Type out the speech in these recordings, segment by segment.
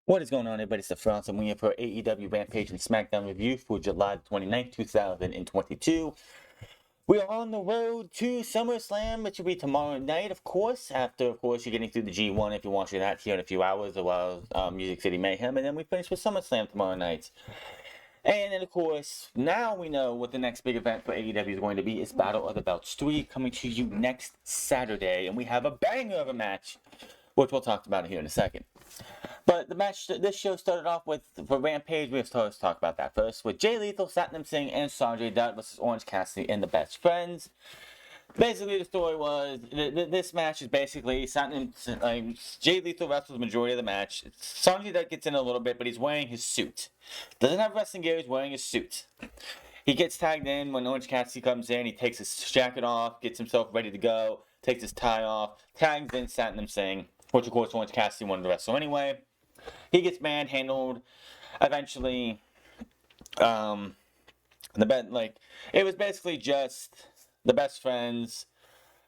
What is going on, everybody? It's the France, and we're here for AEW Rampage and Smackdown review for July 29th, 2022. We are on the road to SummerSlam, which will be tomorrow night, of course. After, of course, you're getting through the G1 if you're watching that here in a few hours, as well as Music City Mayhem, and then we finish with SummerSlam tomorrow night. And then, of course, now we know what the next big event for AEW is going to be. It's Battle of the Belts 3 coming to you next Saturday, and we have a banger of a match, which we'll talk about here in a second. But the match, this show started off with, for Rampage, we have to talk about that first, with Jay Lethal, Satnam Singh, and Sanjay Dutt versus Orange Cassidy and the Best Friends. Basically, the story was, this match is basically, Jay Lethal wrestles the majority of the match. Sanjay Dutt gets in a little bit, but he's wearing his suit. Doesn't have wrestling gear, he's wearing his suit. He gets tagged in when Orange Cassidy comes in, he takes his jacket off, gets himself ready to go, takes his tie off, tags in Satnam Singh, which of course Orange Cassidy wanted to wrestle anyway. He gets manhandled. Eventually, it was basically just the Best Friends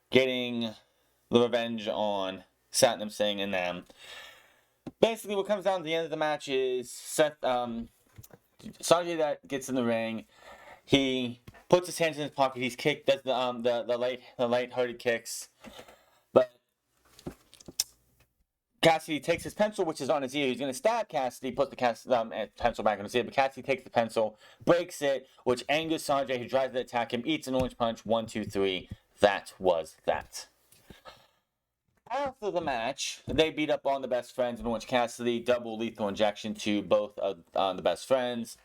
getting the revenge on Satnam Singh and them. Basically, what comes down to the end of the match is Sanjay that gets in the ring. He puts his hands in his pocket. He's kicked. Does the light-hearted kicks. Cassidy takes his pencil, which is on his ear. He's going to stab Cassidy, puts the pencil back on his ear, but Cassidy takes the pencil, breaks it, which angers Sanjay, who tries to attack him, eats an orange punch, 1, 2, 3. That was that. After the match, they beat up on the Best Friends and Orange Cassidy, double lethal injection to both of the Best Friends,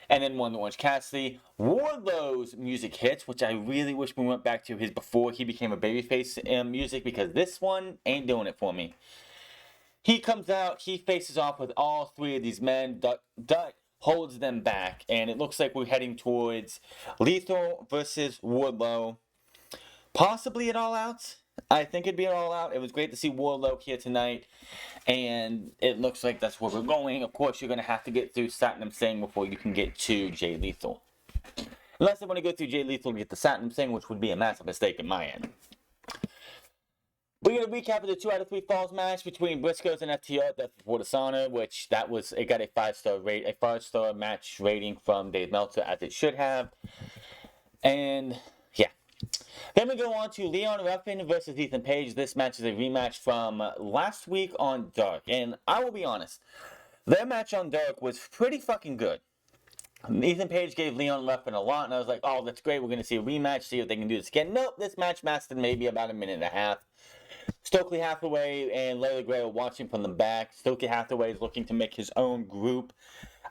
and then won the Orange Cassidy. Wardlow's music hits, which I really wish we went back to his before he became a babyface music, because this one ain't doing it for me. He comes out, he faces off with all three of these men. Dutt holds them back, and it looks like we're heading towards Lethal versus Wardlow. Possibly an All Out. I think it'd be an All Out. It was great to see Wardlow here tonight, and it looks like that's where we're going. Of course, you're going to have to get through Satnam Singh before you can get to Jay Lethal. Unless they want to go through Jay Lethal to get to Satnam Singh, which would be a massive mistake in my end. We're going to recap of the 2 out of 3 falls match between Briscoes and FTR. That's before Dishonor, which it got a 5-star match rating from Dave Meltzer, as it should have. And yeah. Then we go on to Leon Ruffin versus Ethan Page. This match is a rematch from last week on Dark. And I will be honest, their match on Dark was pretty fucking good. Ethan Page gave Leon Ruffin a lot, and I was like, oh, that's great. We're going to see a rematch, see if they can do this again. Nope, this match lasted maybe about a minute and a half. Stokely Hathaway and Layla Gray are watching from the back. Stokely Hathaway is looking to make his own group.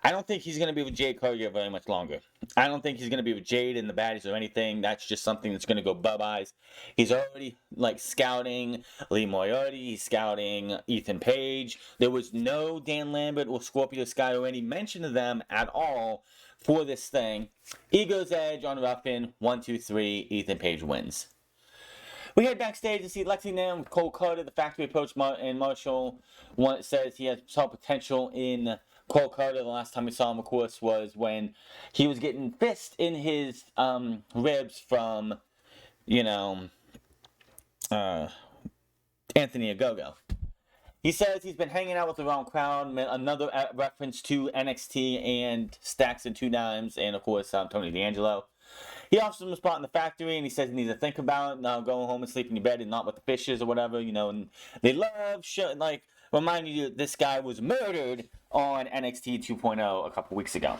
I don't think he's going to be with Jade Cargill very much longer. I don't think he's going to be with Jade and the Baddies or anything. That's just something that's going to go bye-byes. He's already, scouting Lee Moriarty. He's scouting Ethan Page. There was no Dan Lambert or Scorpio Sky or any mention of them at all for this thing. Ego's Edge on Ruffin. 1, 2, 3. Ethan Page wins. We head backstage to see Lexi Nam with Cole Carter, the factory approach, and Marshall says he saw potential in Cole Carter. The last time we saw him, of course, was when he was getting fist in his ribs from, Anthony Ogogo. He says he's been hanging out with the wrong crowd. Another reference to NXT and Stacks and 2 Dimes, and of course Tony D'Angelo. He offers him a spot in the factory, and he says he needs to think about it, now going home and sleep in your bed and not with the fishes or whatever, and they love reminding you that this guy was murdered on NXT 2.0 a couple weeks ago.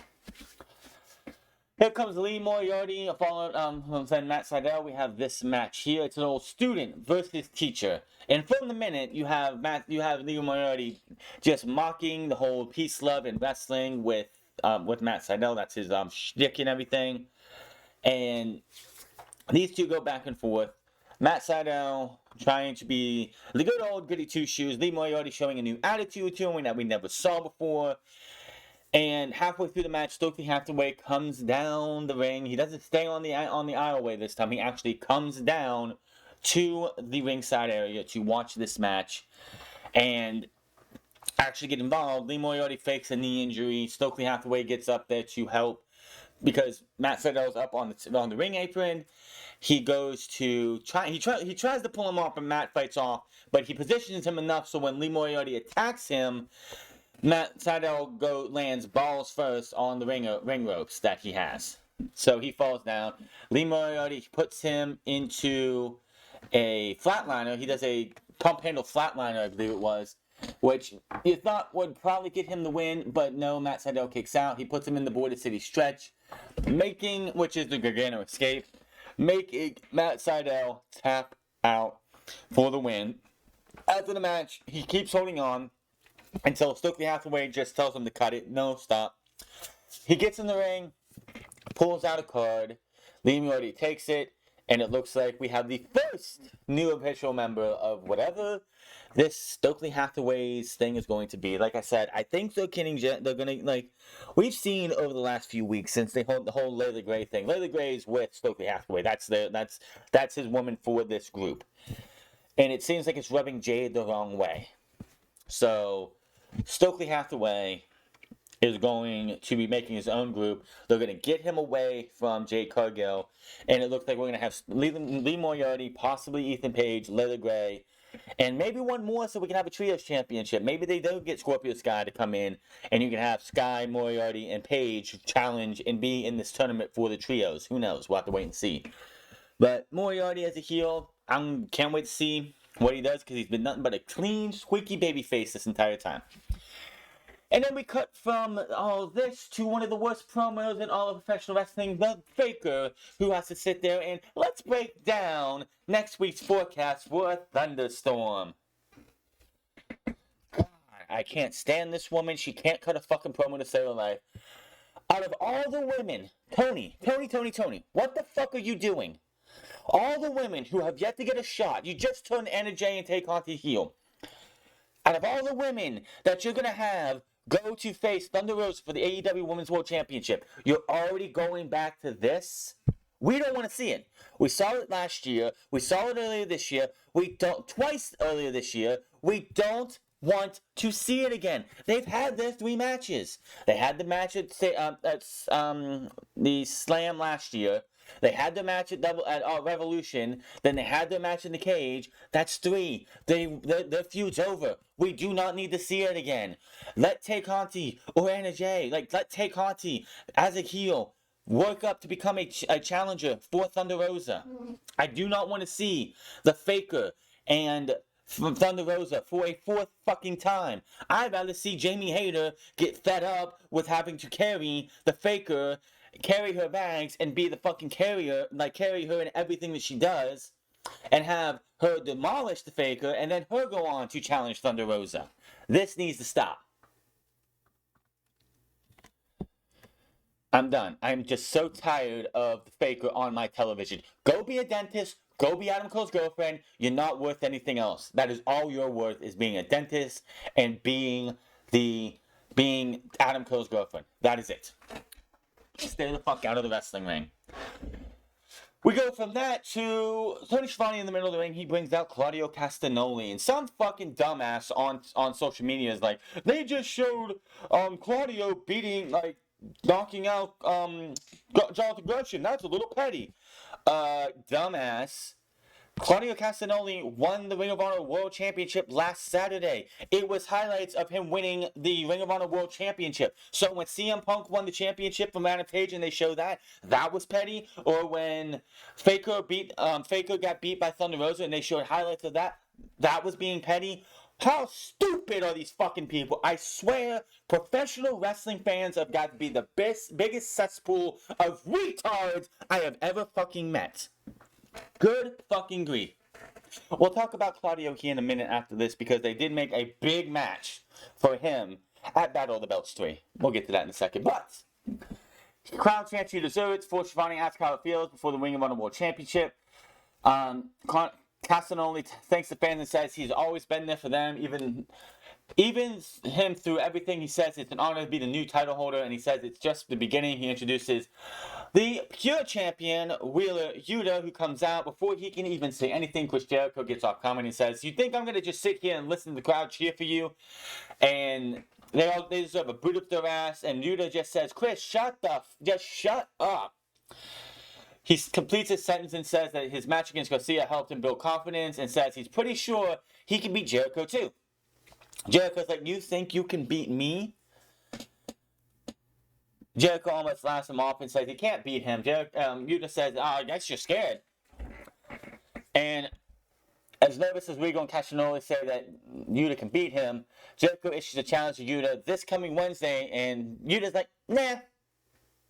Here comes Lee Moriarty, followed from Matt Sydal. We have this match here. It's an old student versus teacher. And from the minute, you have Lee Moriarty just mocking the whole peace, love, and wrestling with Matt Sydal. That's his shtick and everything. And these two go back and forth. Matt Sydal trying to be the good old goody two-shoes. Lee Moriarty showing a new attitude to him that we never saw before. And halfway through the match, Stokely Hathaway comes down the ring. He doesn't stay on the aisleway this time. He actually comes down to the ringside area to watch this match and actually get involved. Lee Moriarty fakes a knee injury. Stokely Hathaway gets up there to help, because Matt Sydal's up on the ring apron. He goes to he tries to pull him off, and Matt fights off, but he positions him enough so when Lee Moriarty attacks him, Matt Sydal lands balls first on the ring ropes that he has. So he falls down. Lee Moriarty puts him into a flatliner. He does a pump handle flatliner, I believe it was, which you thought would probably get him the win, but no, Matt Sydal kicks out. He puts him in the Border City stretch, which is the Gargano escape, making Matt Sydal tap out for the win. After the match, he keeps holding on until Stokely Hathaway just tells him to cut it. No, stop. He gets in the ring, pulls out a card. Lee Moriarty takes it, and it looks like we have the first new official member of whatever this Stokely Hathaway's thing is going to be. Like I said, I think they're gonna we've seen over the last few weeks since they hold the whole Layla Gray thing. Layla Gray's with Stokely Hathaway. That's his woman for this group. And it seems like it's rubbing Jade the wrong way. So, Stokely Hathaway is going to be making his own group. They're going to get him away from Jade Cargill. And it looks like we're going to have Lee Moriarty, possibly Ethan Page, Layla Gray, and maybe one more so we can have a Trios Championship. Maybe they don't get Scorpio Sky to come in, and you can have Sky, Moriarty, and Page challenge and be in this tournament for the Trios. Who knows? We'll have to wait and see. But Moriarty as a heel, I can't wait to see what he does because he's been nothing but a clean, squeaky baby face this entire time. And then we cut from all this to one of the worst promos in all of professional wrestling, the Faker, who has to sit there and let's break down next week's forecast for a thunderstorm. God, I can't stand this woman. She can't cut a fucking promo to save her life. Out of all the women, Tony, what the fuck are you doing? All the women who have yet to get a shot, you just turned Anna Jay and Tay Conti heel. Out of all the women that you're going to have go to face Thunder Rosa for the AEW Women's World Championship, you're already going back to this? We don't want to see it. We saw it last year. We saw it earlier this year. Twice earlier this year. We don't want to see it again. They've had their 3 matches. They had the match at the Slam last year. They had the match at Revolution. Then they had their match in the cage. That's 3. Their feud's over. We do not need to see it again. Let Tay Conti or Anna Jay, let Tay Conti as a heel work up to become a challenger for Thunder Rosa. I do not want to see the Faker and Thunder Rosa for a 4th fucking time. I'd rather see Jamie Hayter get fed up with having to carry the Faker, carry her bags, and be the fucking carrier, carry her in everything that she does, and have her demolish the Faker, and then her go on to challenge Thunder Rosa. This needs to stop. I'm done. I'm just so tired of the Faker on my television. Go be a dentist. Go be Adam Cole's girlfriend. You're not worth anything else. That is all you're worth, is being a dentist and being Adam Cole's girlfriend. That is it. Stay the fuck out of the wrestling ring. We go from that to Tony Schiavone in the middle of the ring. He brings out Claudio Castagnoli, and some fucking dumbass on social media is like, they just showed Claudio knocking out Jonathan Gresham. That's a little petty. Dumbass. Claudio Castagnoli won the Ring of Honor World Championship last Saturday. It was highlights of him winning the Ring of Honor World Championship. So when CM Punk won the championship from Adam Page and they showed that was petty. Or when Faker got beat by Thunder Rosa and they showed highlights of that was being petty. How stupid are these fucking people? I swear, professional wrestling fans have got to be the biggest cesspool of retards I have ever fucking met. Good fucking grief. We'll talk about Claudio here in a minute after this because they did make a big match for him at Battle of the Belts 3. We'll get to that in a second. But, crowd chants you deserve it. For Schiavone asks how it feels before the Ring of Honor World Championship. Castagnoli thanks the fans and says he's always been there for them, even him through everything. He says it's an honor to be the new title holder, and he says it's just the beginning. He introduces the pure champion, Wheeler Yuta, who comes out. Before he can even say anything, Chris Jericho gets off comment and says, you think I'm going to just sit here and listen to the crowd cheer for you? And they deserve a boot up their ass, and Yuta just says, Chris, just shut up. He completes his sentence and says that his match against Garcia helped him build confidence and says he's pretty sure he can beat Jericho too. Jericho's like, you think you can beat me? Jericho almost laughs him off and says he can't beat him. Yuta says, oh, I guess you're scared. And as nervous as Regal and Castagnoli say that Yuta can beat him, Jericho issues a challenge to Yuta this coming Wednesday, and Yuta's like, nah,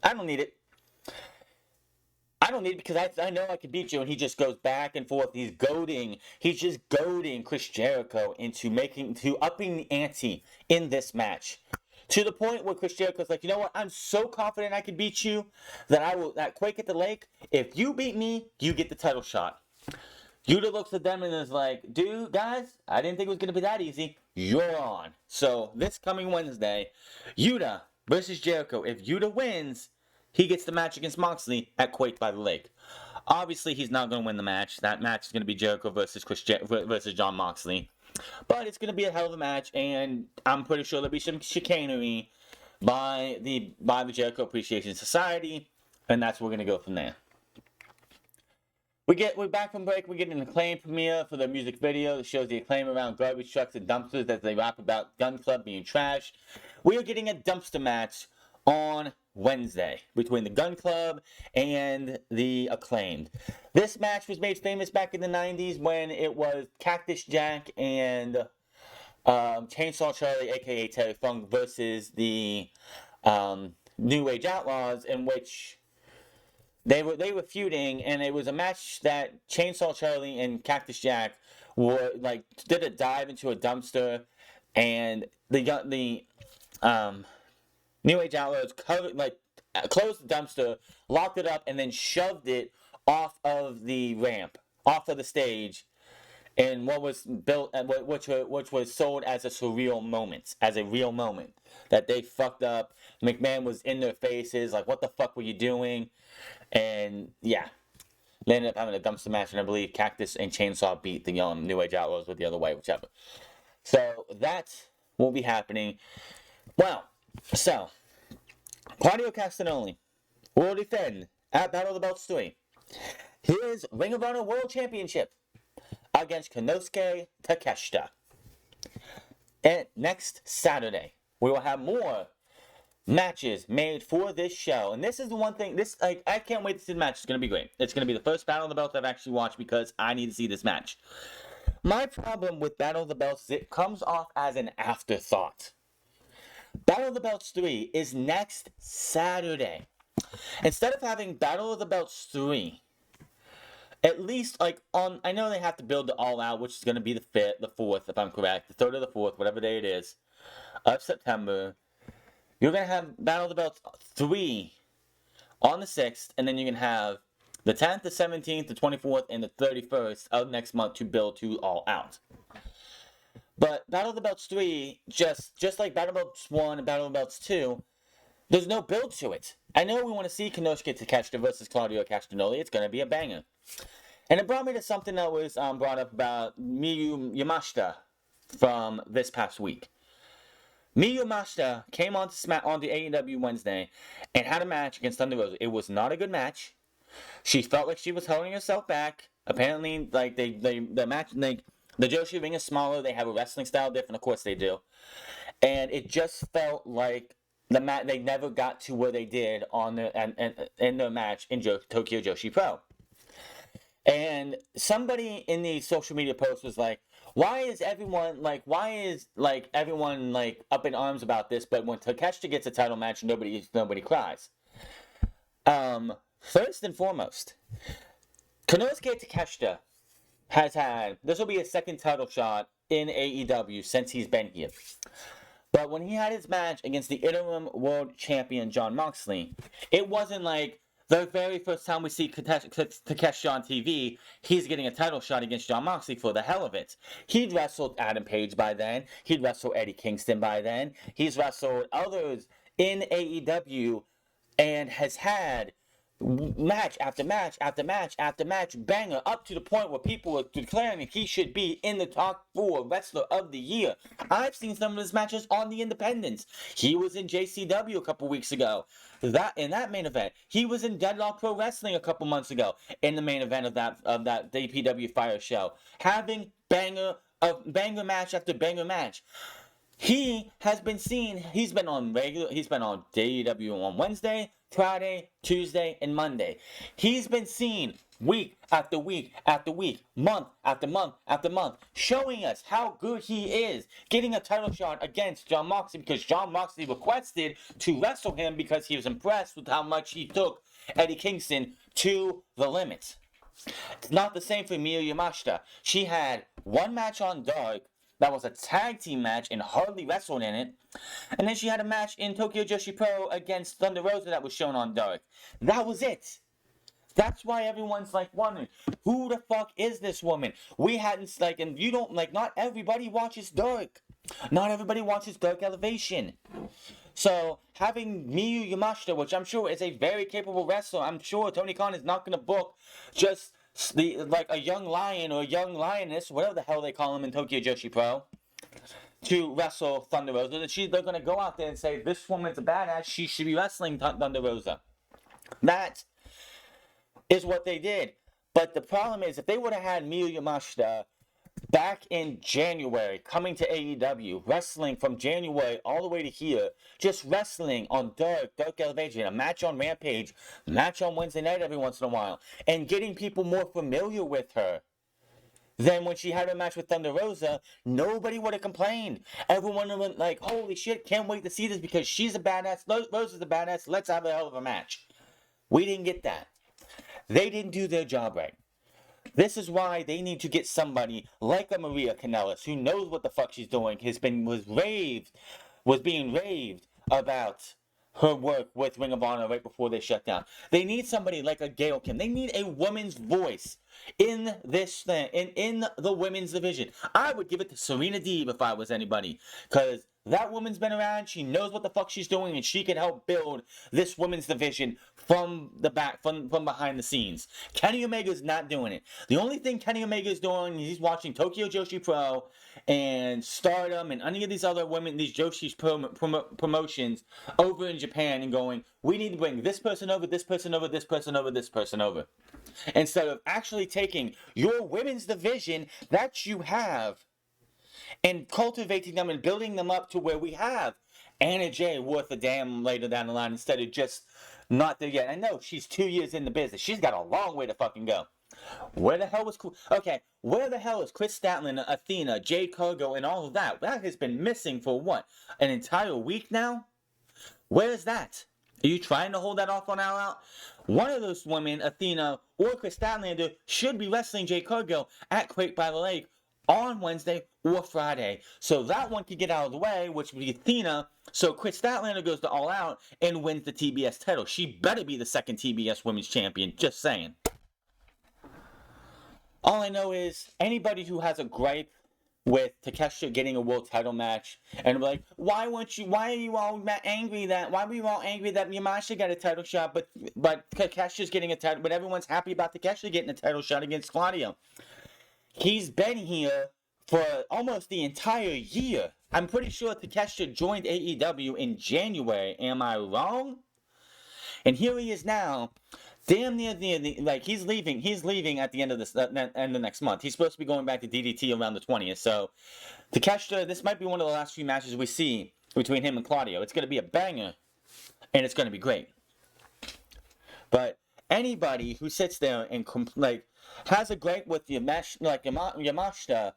I don't need it. I don't need it because I know I can beat you. And he just goes back and forth. He's just goading Chris Jericho into upping the ante in this match. To the point where Chris Jericho's like, you know what? I'm so confident I can beat you that Quake at the Lake, if you beat me, you get the title shot. Yuta looks at them and is like, dude, guys, I didn't think it was going to be that easy. You're on. So this coming Wednesday, Yuta versus Jericho. If Yuta wins, he gets the match against Moxley at Quake by the Lake. Obviously, he's not going to win the match. That match is going to be Jericho versus versus Jon Moxley. But it's going to be a hell of a match, and I'm pretty sure there'll be some chicanery by the Jericho Appreciation Society, and that's where we're going to go from there. We're back from break. We get an Acclaim premiere for the music video that shows the Acclaim around garbage trucks and dumpsters as they rap about Gun Club being trash. We are getting a dumpster match on Wednesday between the Gun Club and the Acclaimed. This match was made famous back in the 90s when it was Cactus Jack and Chainsaw Charlie, aka Terry Funk, versus the New Age Outlaws, in which they were feuding, and it was a match that Chainsaw Charlie and Cactus Jack did a dive into a dumpster, and the New Age Outlaws closed the dumpster, locked it up, and then shoved it off of the ramp, off of the stage, and what was built, which was sold as a surreal moment, as a real moment that they fucked up. McMahon was in their faces, like, what the fuck were you doing? And yeah, they ended up having a dumpster match, and I believe Cactus and Chainsaw beat the New Age Outlaws with the other way, whichever. So that will be happening. Well, so Claudio Castagnoli will defend at Battle of the Belts 3 his Ring of Honor World Championship against Konosuke Takeshita. And next Saturday, we will have more matches made for this show. And this is the one thing, I can't wait to see the match. It's going to be great. It's going to be the first Battle of the Belts I've actually watched because I need to see this match. My problem with Battle of the Belts is it comes off as an afterthought. Battle of the Belts 3 is next Saturday. Instead of having Battle of the Belts 3, at least, I know they have to build it all out, which is going to be the 5th, the 4th, if I'm correct, the 3rd or the 4th, whatever day it is, of September. You're going to have Battle of the Belts 3 on the 6th, and then you're going to have the 10th, the 17th, the 24th, and the 31st of next month to build to All Out. But Battle of the Belts 3, just like Battle of the Belts 1 and Battle of the Belts 2, there's no build to it. I know we want to see Konosuke Takeshita versus Claudio Castagnoli. It's going to be a banger. And it brought me to something that was brought up about Miyu Yamashita from this past week. Miyu Yamashita came on to AEW Wednesday and had a match against Thunder Rosa. It was not a good match. She felt like she was holding herself back. Apparently, the Joshi ring is smaller. They have a wrestling style different. Of course they do. And it just felt like they never got to where they did in their match in Tokyo Joshi Pro. And somebody in the social media post was like, why is everyone up in arms about this, but when Takeshita gets a title match, nobody cries? First and foremost, Konosuke Takeshita this will be his second title shot in AEW since he's been here. But when he had his match against the interim world champion Jon Moxley, it wasn't like the very first time we see Takeshita on TV, he's getting a title shot against Jon Moxley for the hell of it. He'd wrestled Adam Page by then. He'd wrestled Eddie Kingston by then. He's wrestled others in AEW and has had match after match after match after match banger up to the point where people were declaring he should be in the top 4 wrestler of the year. I've seen some of his matches on the independents. He was in JCW a couple weeks ago. In that main event, he was in Deadlock Pro Wrestling a couple months ago in the main event of that DPW Fire show, having banger of banger match after banger match. He has been seen. He's been on AEW on Wednesday, Friday, Tuesday, and Monday. He's been seen week after week after week, month after month after month, showing us how good he is, getting a title shot against Jon Moxley because Jon Moxley requested to wrestle him because he was impressed with how much he took Eddie Kingston to the limit. It's not the same for Miyu Yamashita. She had one match on Dark that was a tag team match and hardly wrestled in it. And then she had a match in Tokyo Joshi Pro against Thunder Rosa that was shown on Dark. That was it. That's why everyone's like wondering, who the fuck is this woman? We hadn't, like, and you don't, like, not everybody watches Dark. Not everybody watches Dark Elevation. So, having Miyu Yamashita, which I'm sure is a very capable wrestler, I'm sure Tony Khan is not going to book just like a young lion or a young lioness, whatever the hell they call him in Tokyo Joshi Pro, to wrestle Thunder Rosa. They're going to go out there and say, this woman's a badass, she should be wrestling Thunder Rosa. That is what they did. But the problem is, if they would have had Miyu Yamashita back in January, coming to AEW, wrestling from January all the way to here, just wrestling on Dark Elevation, a match on Rampage, match on Wednesday night every once in a while, and getting people more familiar with her. Then when she had a match with Thunder Rosa, nobody would have complained. Everyone would have been like, holy shit, can't wait to see this because she's a badass, Rosa's a badass, let's have a hell of a match. We didn't get that. They didn't do their job right. This is why they need to get somebody like a Maria Kanellis who knows what the fuck she's doing, was being raved about her work with Ring of Honor right before they shut down. They need somebody like a Gail Kim. They need a woman's voice in this thing, in the women's division. I would give it to Serena Deeb if I was anybody, because that woman's been around, she knows what the fuck she's doing, and she can help build this women's division from the back, from behind the scenes. Kenny Omega's not doing it. The only thing Kenny Omega's doing is he's watching Tokyo Joshi Pro and Stardom and any of these other women, these Joshi's promotions over in Japan and going, we need to bring this person over, this person over, this person over, this person over. Instead of actually taking your women's division that you have and cultivating them and building them up to where we have Anna Jay worth a damn later down the line instead of just not there yet. I know she's 2 years in the business. She's got a long way to fucking go. Where the hell is Chris Statlander, Athena, Jade Cargill, and all of that? That has been missing for what? An entire week now? Where is that? Are you trying to hold that off on All Out? One of those women, Athena or Chris Statlander, should be wrestling Jade Cargill at Crate by the Lake on Wednesday or Friday. So that one could get out of the way, which would be Athena. So Chris Statlander goes to All Out and wins the TBS title. She better be the second TBS Women's Champion. Just saying. All I know is anybody who has a gripe with Takeshita getting a world title match and like, why were you all angry that Yamashita got a title shot, but Takeshita's getting a title, but everyone's happy about Takeshita getting a title shot against Claudio. He's been here for almost the entire year. I'm pretty sure Takeshita joined AEW in January. Am I wrong? And here he is now, damn near like he's leaving at the end of the next month. He's supposed to be going back to DDT around the 20th. So Takeshita, this might be one of the last few matches we see between him and Claudio. It's going to be a banger, and it's going to be great. But anybody who sits there and has a gripe with Yamashita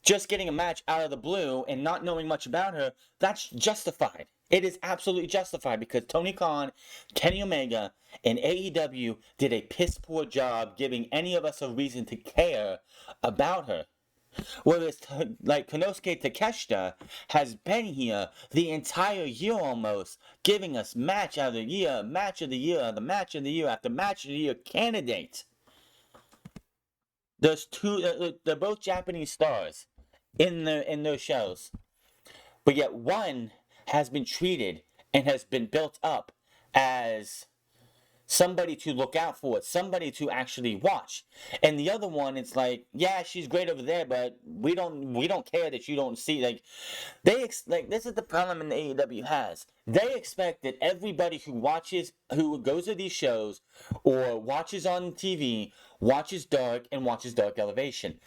just getting a match out of the blue and not knowing much about her, that's justified. It is absolutely justified because Tony Khan, Kenny Omega, and AEW did a piss poor job giving any of us a reason to care about her. Whereas, Konosuke Takeshita has been here the entire year almost, giving us match of the year, match of the year, the match of the year after match of the year candidate. There's two, they're both Japanese stars in their shows. But yet one has been treated and has been built up as somebody to look out for, somebody to actually watch. And the other one, it's like, yeah, she's great over there, but we don't care that you don't see. This is the problem in the AEW has. They expect that everybody who goes to these shows or watches on TV, watches Dark and watches Dark Elevation.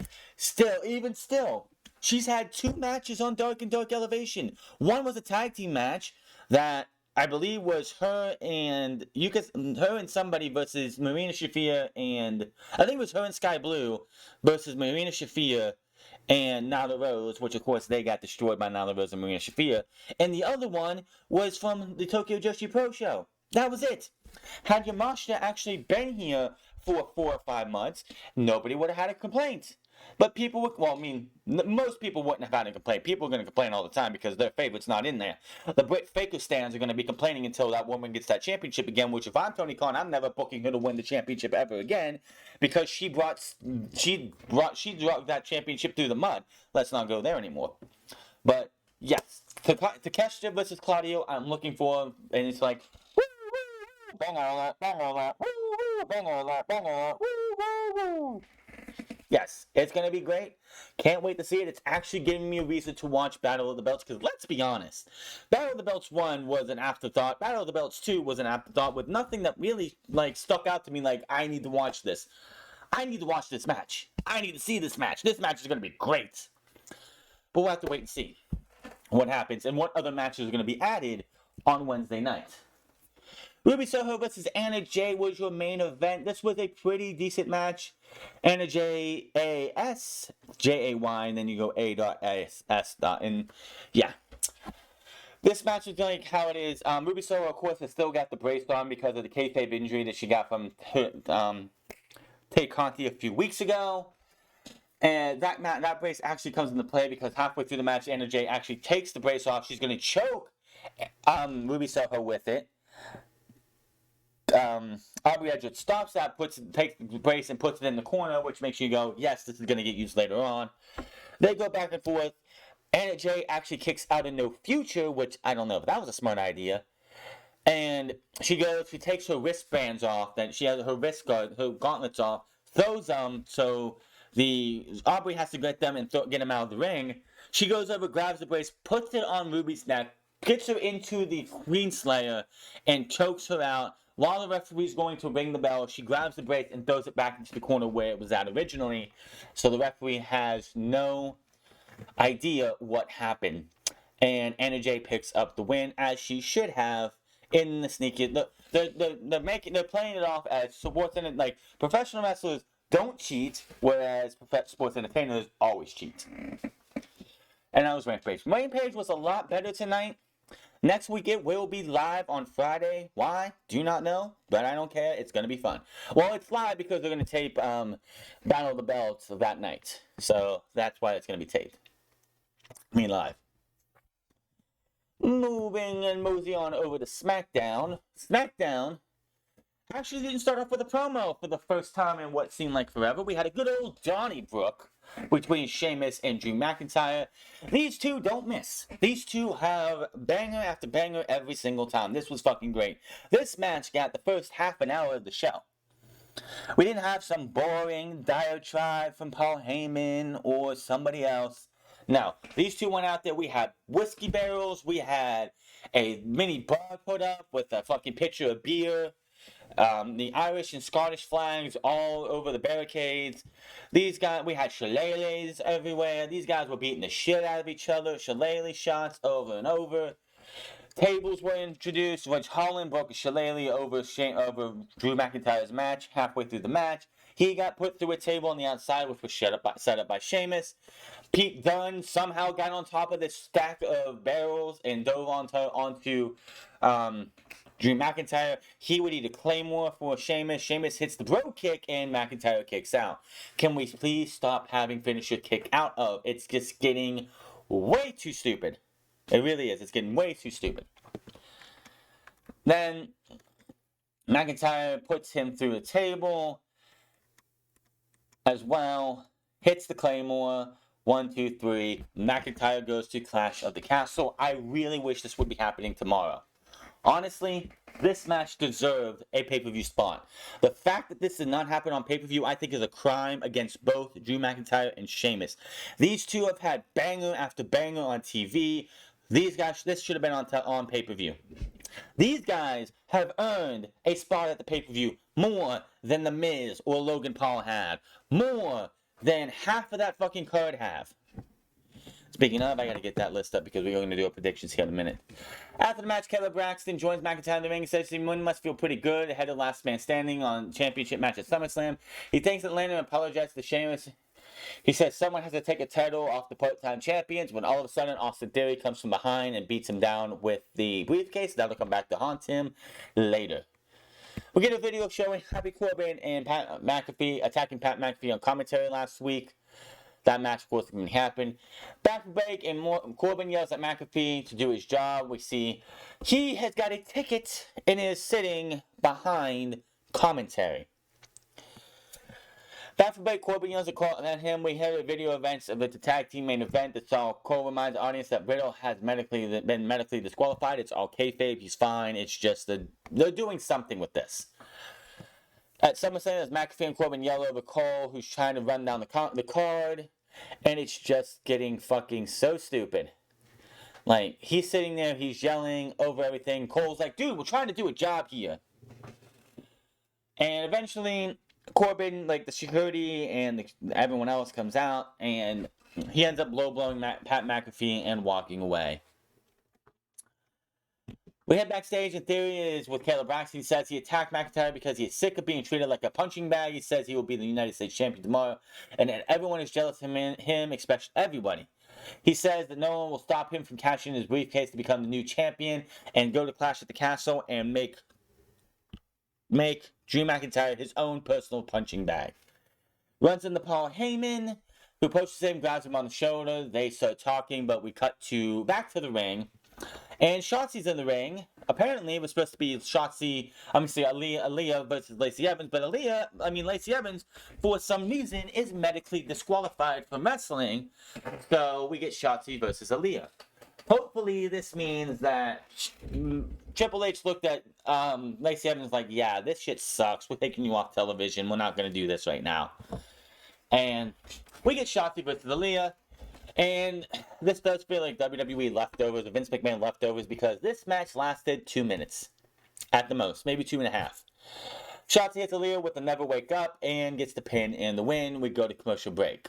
Even still, She's had 2 matches on Dark and Dark Elevation. One was a tag team match that I believe was her and somebody versus Marina Shafir, and I think it was her and Sky Blue versus Marina Shafir and Nyla Rose, which of course they got destroyed by Nyla Rose and Marina Shafir. And the other one was from the Tokyo Joshi Pro Show. That was it. Had Yamashita actually been here for 4 or 5 months, nobody would have had a complaint. But people would, well, I mean, most people wouldn't have had a complaint. People are going to complain all the time because their favorite's not in there. The Britt Faker stands are going to be complaining until that woman gets that championship again, which if I'm Tony Khan, I'm never booking her to win the championship ever again because she dragged that championship through the mud. Let's not go there anymore. But, yes, Takeshita versus Claudio, I'm looking for, and it's like, woo, woo, bang all that, bang all that, woo, woo, bang all that, bang all that, woo, woo, woo. Yes, it's going to be great. Can't wait to see it. It's actually giving me a reason to watch Battle of the Belts because let's be honest. Battle of the Belts 1 was an afterthought. Battle of the Belts 2 was an afterthought with nothing that really stuck out to me like I need to watch this. I need to watch this match. I need to see this match. This match is going to be great. But we'll have to wait and see what happens and what other matches are going to be added on Wednesday night. Ruby Soho versus Anna Jay was your main event. This was a pretty decent match. Anna Jay, A-S, J-A-Y, and then you go A.S. And yeah. This match is like how it is. Ruby Soho, of course, has still got the brace on because of the kayfabe injury that she got from Tay Conti a few weeks ago. And that brace actually comes into play because halfway through the match, Anna Jay actually takes the brace off. She's going to choke Ruby Soho with it. Aubrey Edwards stops that, takes the brace and puts it in the corner, which makes you go, yes, this is going to get used later on. They go back and forth. Anna Jay actually kicks out in no future, which I don't know if that was a smart idea. And she takes her wristbands off, then she has her gauntlets off, throws them, so Aubrey has to get them and get them out of the ring. She goes over, grabs the brace, puts it on Ruby's neck, gets her into the Queen Slayer, and chokes her out. While the referee's going to ring the bell, she grabs the brace and throws it back into the corner where it was at originally. So the referee has no idea what happened. And Anna Jay picks up the win, as she should have in the sneaky. They're playing it off as sports and like professional wrestlers don't cheat, whereas sports entertainers always cheat. And that was Rampage. Rampage was a lot better tonight. Next week it will be live on Friday. Why? Do not know, but I don't care. It's going to be fun. Well, it's live because they're going to tape Battle of the Belts that night. So that's why it's going to be taped. Live. Moving and mosey on over to Smackdown. Smackdown actually didn't start off with a promo for the first time in what seemed like forever. We had a good old Donnybrook between Sheamus and Drew McIntyre. These two don't miss. These two have banger after banger every single time. This was fucking great. This match got the first half an hour of the show. We didn't have some boring diatribe from Paul Heyman or somebody else. No, these two went out there. We had whiskey barrels. We had a mini bar put up with a fucking pitcher of beer. The Irish and Scottish flags all over the barricades. We had shillelaghs everywhere. These guys were beating the shit out of each other. Shillelagh shots over and over. Tables were introduced, which Holland broke a shillelagh over Drew McIntyre's match. Halfway through the match, he got put through a table on the outside, which was set up by Sheamus. Pete Dunne somehow got on top of this stack of barrels and dove onto Drew McIntyre. He would eat a claymore for Sheamus. Sheamus hits the bro kick and McIntyre kicks out. Can we please stop having finisher kick out of? It's just getting way too stupid. It really is. It's getting way too stupid. Then McIntyre puts him through a table as well. Hits the claymore. 1, 2, 3. McIntyre goes to Clash of the Castle. I really wish this would be happening tomorrow. Honestly, this match deserved a pay-per-view spot. The fact that this did not happen on pay-per-view, I think, is a crime against both Drew McIntyre and Sheamus. These two have had banger after banger on TV. These guys, this should have been on pay-per-view. These guys have earned a spot at the pay-per-view more than The Miz or Logan Paul had. More than half of that fucking card have. Speaking of, I got to get that list up because we're going to do a predictions here in a minute. After the match, Caleb Braxton joins McIntyre in the ring and says he must feel pretty good ahead of Last Man Standing on championship match at SummerSlam. He thanks Atlanta and apologizes to Sheamus. He says someone has to take a title off the part-time champions when all of a sudden Austin Theory comes from behind and beats him down with the briefcase. That'll come back to haunt him later. We get a video showing Happy Corbin and Pat McAfee attacking Pat McAfee on commentary last week. That match, of course, didn't happen. Back from break, and Corbin yells at McAfee to do his job. We see he has got a ticket and is sitting behind commentary. Back from break, Corbin yells at him. We hear a video events of the tag team main event that saw Cole reminds the audience that Riddle has been medically disqualified. It's all kayfabe. He's fine. It's just they're doing something with this. At SummerSlam, as McAfee and Corbin yell over Cole, who's trying to run down the card, and it's just getting fucking so stupid. Like, he's sitting there, he's yelling over everything. Cole's like, dude, we're trying to do a job here. And eventually, Corbin, like the security and everyone else comes out, and he ends up low-blowing Pat McAfee and walking away. We head backstage, and Theory is with Caleb Braxton. He says he attacked McIntyre because he is sick of being treated like a punching bag. He says he will be the United States champion tomorrow, and that everyone is jealous of him, especially everybody. He says that no one will stop him from cashing his briefcase to become the new champion and go to Clash at the Castle and make Drew McIntyre his own personal punching bag. Runs into Paul Heyman, who approaches him, grabs him on the shoulder. They start talking, but we cut back to the ring. And Shotzi's in the ring. Apparently, it was supposed to be Aaliyah versus Lacey Evans. But Lacey Evans, for some reason, is medically disqualified from wrestling. So we get Shotzi versus Aaliyah. Hopefully, this means that Triple H looked at Lacey Evans like, yeah, this shit sucks. We're taking you off television. We're not going to do this right now. And we get Shotzi versus Aaliyah. And this does feel like WWE leftovers, or Vince McMahon leftovers, because this match lasted 2 minutes. At the most, maybe 2.5. Shotzi hits Aaliyah with the Never Wake Up and gets the pin and the win. We go to commercial break.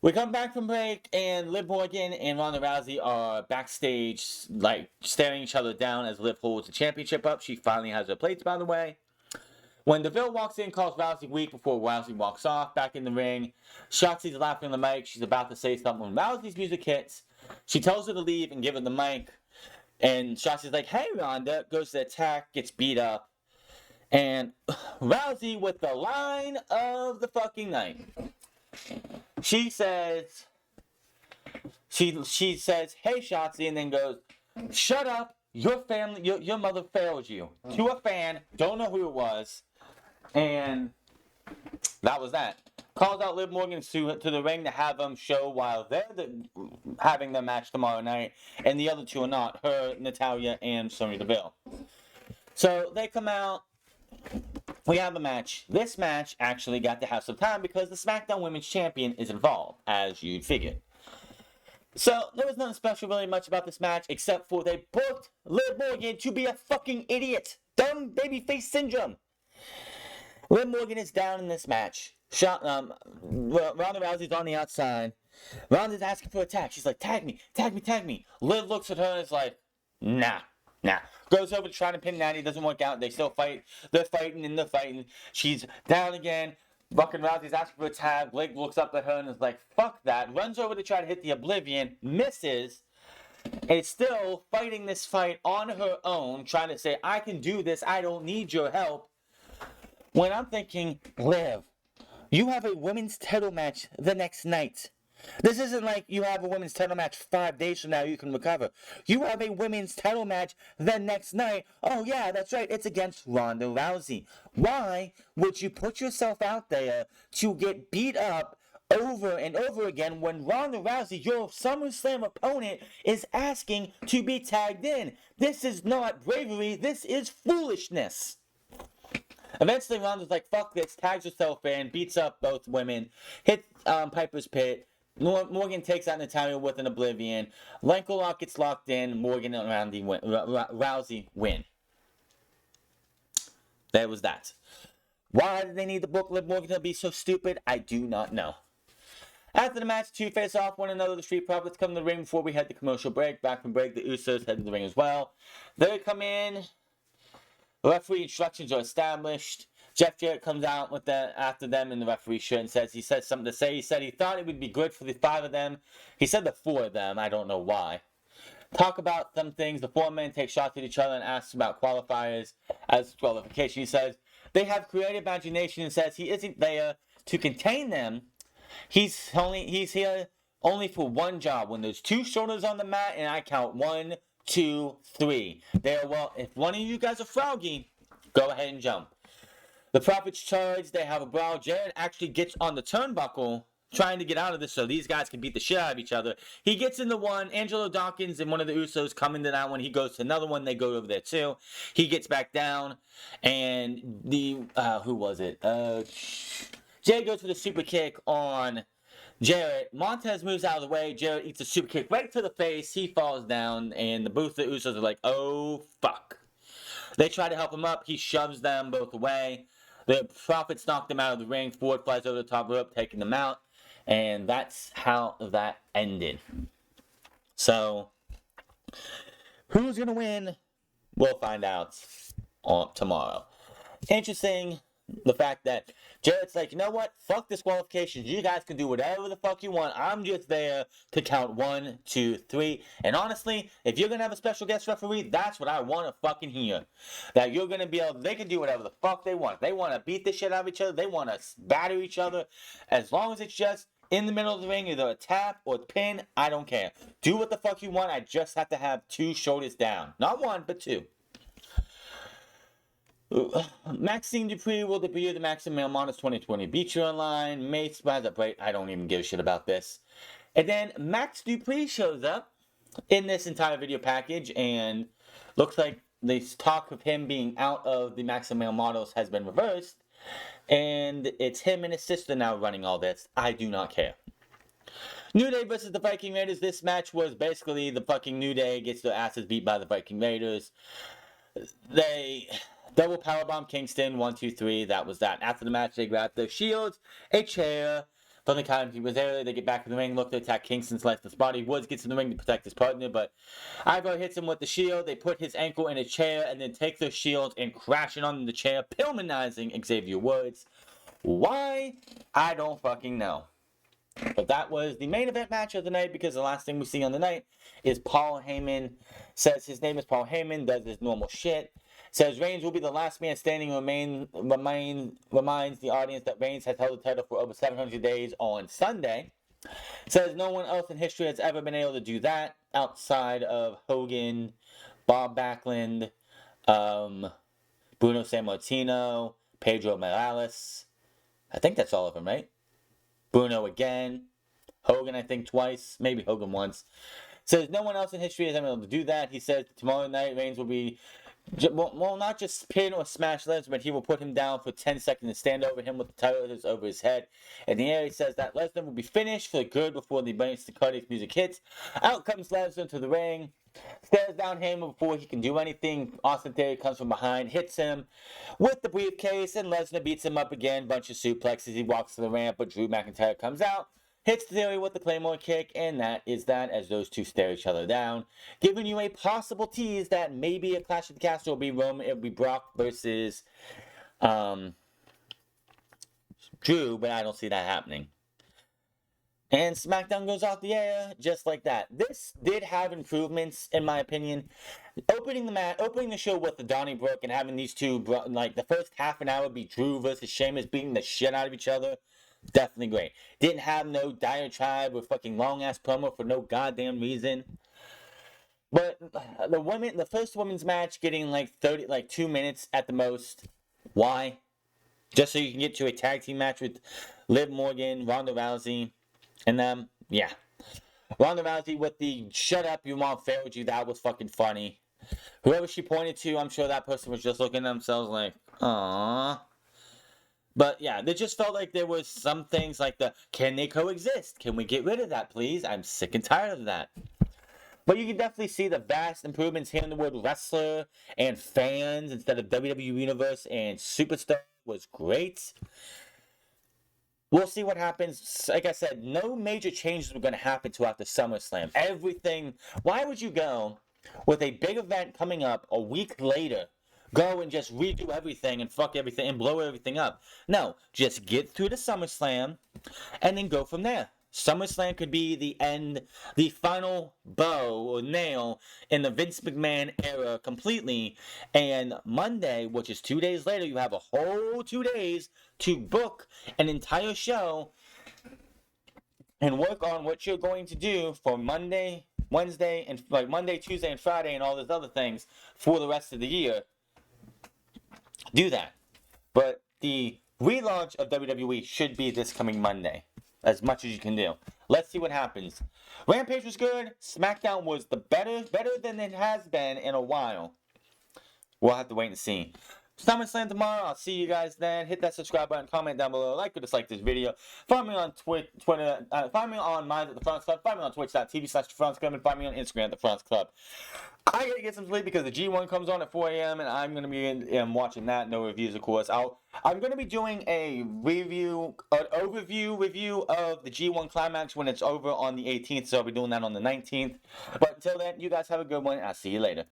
We come back from break, and Liv Morgan and Ronda Rousey are backstage, like, staring each other down as Liv holds the championship up. She finally has her plates, by the way. When DeVille walks in, calls Rousey weak before Rousey walks off. Back in the ring, Shotzi's laughing on the mic. She's about to say something when Rousey's music hits. She tells her to leave and give her the mic. And Shotzi's like, hey, Ronda. Goes to attack, gets beat up. And Rousey with the line of the fucking night. She says, hey, Shotzi, and then goes, shut up. Your family, your mother failed you. To a fan, don't know who it was. And that was that. Calls out Liv Morgan to the ring to have them show while they're having their match tomorrow night. And the other two are not. Her, Natalya, and Sonya Deville. So they come out. We have a match. This match actually got to have some time because the SmackDown Women's Champion is involved, as you'd figure. So, there was nothing special really much about this match, except for they booked Liv Morgan to be a fucking idiot. Dumb babyface syndrome. Liv Morgan is down in this match. Ronda Rousey's on the outside. Ronda's asking for a tag. She's like, tag me, tag me, tag me. Liv looks at her and is like, nah. Goes over to try to pin Natty. Doesn't work out. They still fight. They're fighting. She's down again. Fucking Rousey's asking for a tag. Blake looks up at her and is like, fuck that. Runs over to try to hit the Oblivion. Misses. And is still fighting this fight on her own. Trying to say, I can do this. I don't need your help. When I'm thinking, Liv, you have a women's title match the next night. This isn't like you have a women's title match 5 days from now you can recover. You have a women's title match the next night. Oh yeah, that's right, it's against Ronda Rousey. Why would you put yourself out there to get beat up over and over again when Ronda Rousey, your SummerSlam opponent, is asking to be tagged in? This is not bravery, this is foolishness. Eventually, Ronda's like, fuck this, tags herself in, beats up both women, hits Piper's Pit. Morgan takes out Natalya with an Oblivion. Ankle lock gets locked in. Morgan and Rousey win. That was that. Why did they need the book Liv Morgan to be so stupid? I do not know. After the match, two face off one another. The Street Profits come to the ring before we head to commercial break. Back from break, the Usos head to the ring as well. They come in. Referee instructions are established. Jeff Jarrett comes out with that after them in the referee shirt and says he said something to say. He said he thought it would be good for the 5 of them. He said the 4 of them. I don't know why. Talk about some things. The 4 men take shots at each other and ask about qualifiers as qualification. He says they have creative imagination and says he isn't there to contain them. He's here only for one job. When there's 2 shoulders on the mat and I count 1, 2, 3. Well, if one of you guys are froggy, go ahead and jump. The Profits charge. They have a brawl. Jarrett actually gets on the turnbuckle trying to get out of this so these guys can beat the shit out of each other. He gets into one. Angelo Dawkins and one of the Usos come into that one. He goes to another one. They go over there too. He gets back down. And who was it? Jay goes for the super kick on Jarrett. Montez moves out of the way. Jarrett eats a super kick right to the face. He falls down. And the booth of the Usos are like, oh, fuck. They try to help him up. He shoves them both away. The Profits knock them out of the ring. Ford flies over the top rope, taking them out. And that's how that ended. So, who's going to win? We'll find out tomorrow. Interesting, the fact that Jarrett's like, you know what? Fuck disqualifications. You guys can do whatever the fuck you want. I'm just there to count 1, 2, 3. And honestly, if you're going to have a special guest referee, that's what I want to fucking hear. That you're going to be able, they can do whatever the fuck they want. They want to beat the shit out of each other. They want to batter each other. As long as it's just in the middle of the ring, either a tap or a pin, I don't care. Do what the fuck you want. I just have to have 2 shoulders down. Not 1, but 2. Maxine Dupree will debut at the Maximum Male Models 2020 Beacher Online. Mace by the break. I don't even give a shit about this. And then Max Dupree shows up in this entire video package, and looks like the talk of him being out of the Maximum Male Models has been reversed, and it's him and his sister now running all this. I do not care. New Day versus the Viking Raiders. This match was basically the fucking New Day gets their asses beat by the Viking Raiders. They double powerbomb Kingston, 1, 2, 3. That was that. After the match, they grab their shields, a chair from the Cotton was there. They get back in the ring, look to attack Kingston's lifeless body. Woods gets in the ring to protect his partner, but Ivar hits him with the shield. They put his ankle in a chair and then take their shield and crash it on the chair, Pillmanizing Xavier Woods. Why? I don't fucking know. But that was the main event match of the night, because the last thing we see on the night is Paul Heyman says his name is Paul Heyman, does his normal shit. Says Reigns will be the last man standing, reminds the audience that Reigns has held the title for over 700 days on Sunday. Says no one else in history has ever been able to do that outside of Hogan, Bob Backlund, Bruno Sammartino, Pedro Morales. I think that's all of them, right? Bruno again. Hogan, I think, twice. Maybe Hogan once. Says no one else in history has ever been able to do that. He says tomorrow night Reigns will be, well, not just pin or smash Lesnar, but he will put him down for 10 seconds and stand over him with the title over his head. In the air, he says that Lesnar will be finished for good before the cardiac music hits. Out comes Lesnar to the ring. Stares down Heyman before he can do anything. Austin Theory comes from behind, hits him with the briefcase, and Lesnar beats him up again. Bunch of suplexes. He walks to the ramp, but Drew McIntyre comes out, hits Theory with the Claymore kick, and that is that, as those two stare each other down, giving you a possible tease that maybe a Clash of the Castle will be Roman, it'll be Brock versus Drew, but I don't see that happening. And SmackDown goes off the air just like that. This did have improvements, in my opinion. Opening the show with the Donnybrook and having these two, like the first half an hour be Drew versus Sheamus beating the shit out of each other, definitely great. Didn't have no diatribe or fucking long ass promo for no goddamn reason. But the first women's match getting like 2 minutes at the most. Why? Just so you can get to a tag team match with Liv Morgan, Ronda Rousey. And yeah. Ronda Rousey with the shut up, your mom failed you. That was fucking funny. Whoever she pointed to, I'm sure that person was just looking at themselves like, aww. But yeah, they just felt like there was some things like can they coexist? Can we get rid of that, please? I'm sick and tired of that. But you can definitely see the vast improvements here in the word wrestler and fans instead of WWE Universe and Superstar was great. We'll see what happens. Like I said, no major changes are going to happen throughout the SummerSlam. Everything. Why would you go with a big event coming up a week later? Go and just redo everything and fuck everything and blow everything up. No, just get through the SummerSlam and then go from there. SummerSlam could be the end, the final bow or nail in the Vince McMahon era completely. And Monday, which is 2 days later, you have a whole 2 days to book an entire show and work on what you're going to do for Monday, Wednesday, and like Monday, Tuesday, and Friday, and all those other things for the rest of the year. Do that. But the relaunch of WWE should be this coming Monday. As much as you can do. Let's see what happens. Rampage was good. Smackdown was better than it has been in a while. We'll have to wait and see. SummerSlam tomorrow. I'll see you guys then. Hit that subscribe button. Comment down below. Like or dislike this video. Find me on Twitter. Find me on Minds at the Fronts Club. Find me on Twitch.tv/TheFronts Club. And find me on Instagram at the Fronts Club. I gotta get some sleep because the G1 comes on at 4 a.m. and I'm gonna be watching that. No reviews, of course. I'm gonna be doing an overview review of the G1 Climax when it's over on the 18th. So I'll be doing that on the 19th. But until then, you guys have a good one. I'll see you later.